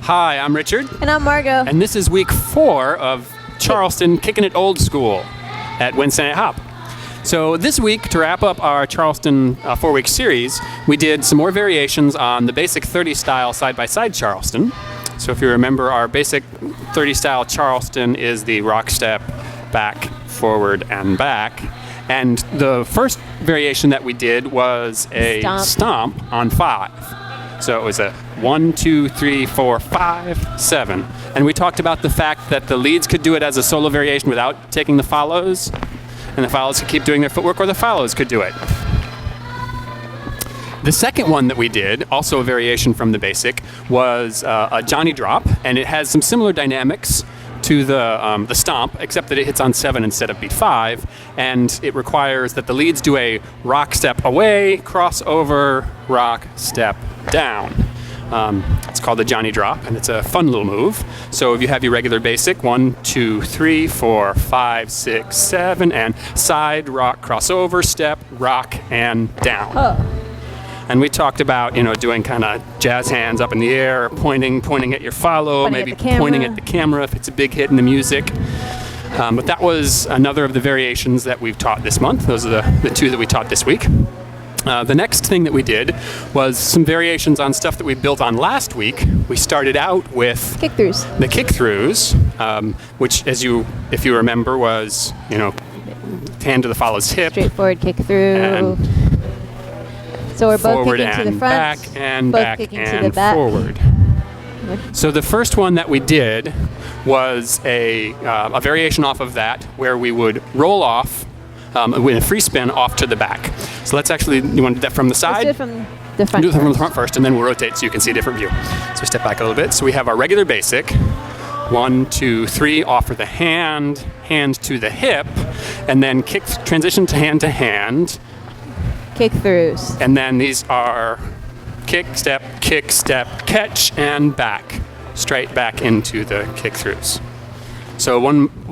Hi, I'm Richard. And I'm Margot. And this is week 4 of Charleston Kicking It Old School at Wednesday Night Hop. So this week, to wrap up our Charleston 4-week series, we did some more variations on the basic 30 style side-by-side Charleston. So if you remember, our basic 30 style Charleston is the rock step, back, forward, and back. And the first variation that we did was a stomp on 5. So it was a 1, 2, 3, 4, 5, 7. And we talked about the fact that the leads could do it as a solo variation without taking the follows, and the follows could keep doing their footwork, or the follows could do it. The second one that we did, also a variation from the basic, was a Johnny drop, and it has some similar dynamics to the stomp, except that it hits on 7 instead of beat 5, and it requires that the leads do a rock step away, crossover, rock step down. It's called the Johnny drop, and it's a fun little move. So if you have your regular basic, 1, 2, 3, 4, 5, 6, 7, and side, rock, crossover, step, rock, and down. Oh. And we talked about, doing kind of jazz hands up in the air, pointing at your follow, maybe pointing at the camera if it's a big hit in the music. But that was another of the variations that we've taught this month. Those are the 2 that we taught this week. The next thing that we did was some variations on stuff that we built on last week. We started out with kick-throughs. The kick-throughs, which, if you remember, was, hand to the follow's hip. Straightforward kick-through. So we're both kicking to the front, back and both back kicking and to the back. Forward. So the first one that we did was a variation off of that, where we would roll off with a free spin off to the back. So let's actually, you want to do that from the side? Let's do it from the front. Do it from the front first, and then we'll rotate so you can see a different view. So we step back a little bit. So we have our regular basic. 1, 2, 3, offer the hand to the hip, and then transition to hand. Kick-throughs. And then these are kick, step, catch, and back. Straight back into the kick-throughs. So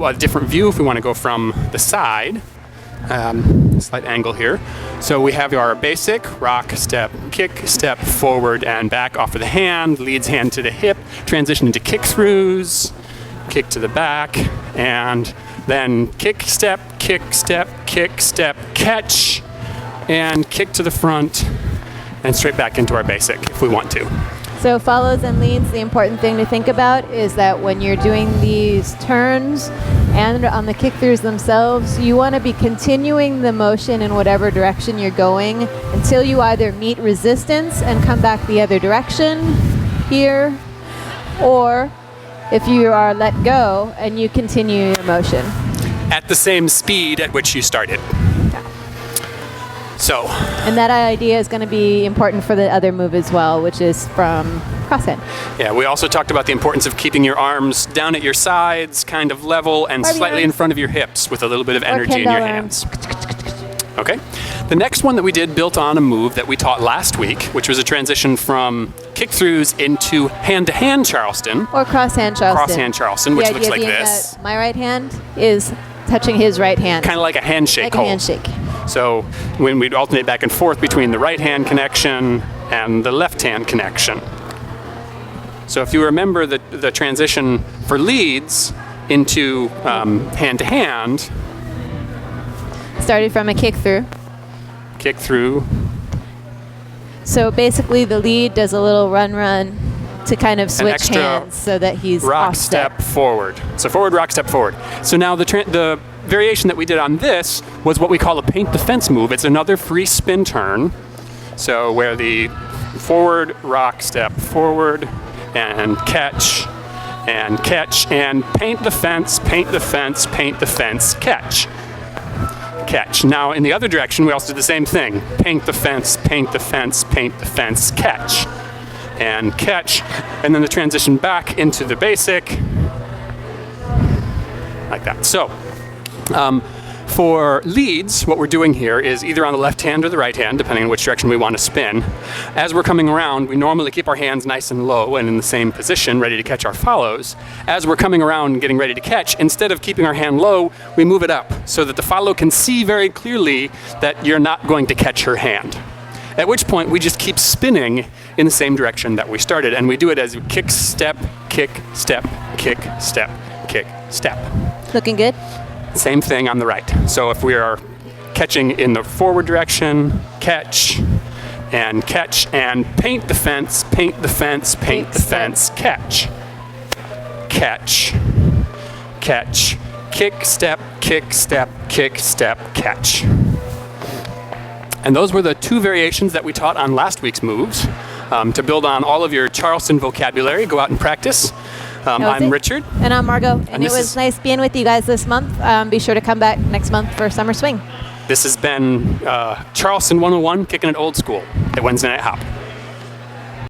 a different view if we want to go from the side. Slight angle here. So we have our basic, rock, step, kick, step, forward, and back. Offer the hand, leads hand to the hip, transition into kick-throughs, kick to the back, and then kick, step, catch, and kick to the front, and straight back into our basic if we want to. So follows and leads, the important thing to think about is that when you're doing these turns and on the kick-throughs themselves, you want to be continuing the motion in whatever direction you're going until you either meet resistance and come back the other direction here, or if you are let go and you continue your motion. At the same speed at which you started. So. And that idea is going to be important for the other move as well, which is from crosshand. Yeah, we also talked about the importance of keeping your arms down at your sides, kind of level, and slightly in front of your hips with a little bit of energy in your hands. Okay. The next one that we did built on a move that we taught last week, which was a transition from kick-throughs into hand-to-hand Charleston. Or cross-hand Charleston. Cross-hand Charleston, which looks like this. My right hand is touching his right hand. Kind of like a handshake hold. Like a handshake. So when we'd alternate back and forth between the right hand connection and the left hand connection. So if you remember the transition for leads into hand to hand. Started from a kick through. Kick through. So basically the lead does a little run to kind of switch hands so that he's rock off step forward. So forward, rock step forward. So now the variation that we did on this was what we call a paint the fence move. It's another free spin turn. So where the forward, rock step forward, and catch, and paint the fence, catch. Catch. Now in the other direction, we also did the same thing. Paint the fence, catch. And catch, and then the transition back into the basic, like that. So, for leads, what we're doing here is either on the left hand or the right hand, depending on which direction we want to spin. As we're coming around, we normally keep our hands nice and low and in the same position, ready to catch our follows. As we're coming around and getting ready to catch, instead of keeping our hand low, we move it up so that the follow can see very clearly that you're not going to catch her hand. At which point, we just keep spinning in the same direction that we started. And we do it as kick, step, kick, step, kick, step, kick, step. Looking good? Same thing on the right. So if we are catching in the forward direction, catch, and paint the fence, paint the fence, paint the fence, catch. Catch, catch, kick, step, catch. And those were the 2 variations that we taught on last week's moves. To build on all of your Charleston vocabulary, go out and practice. I'm Richard. And I'm Margot. And it was nice being with you guys this month. Be sure to come back next month for Summer Swing. This has been Charleston 101, Kicking It Old School at Wednesday Night Hop.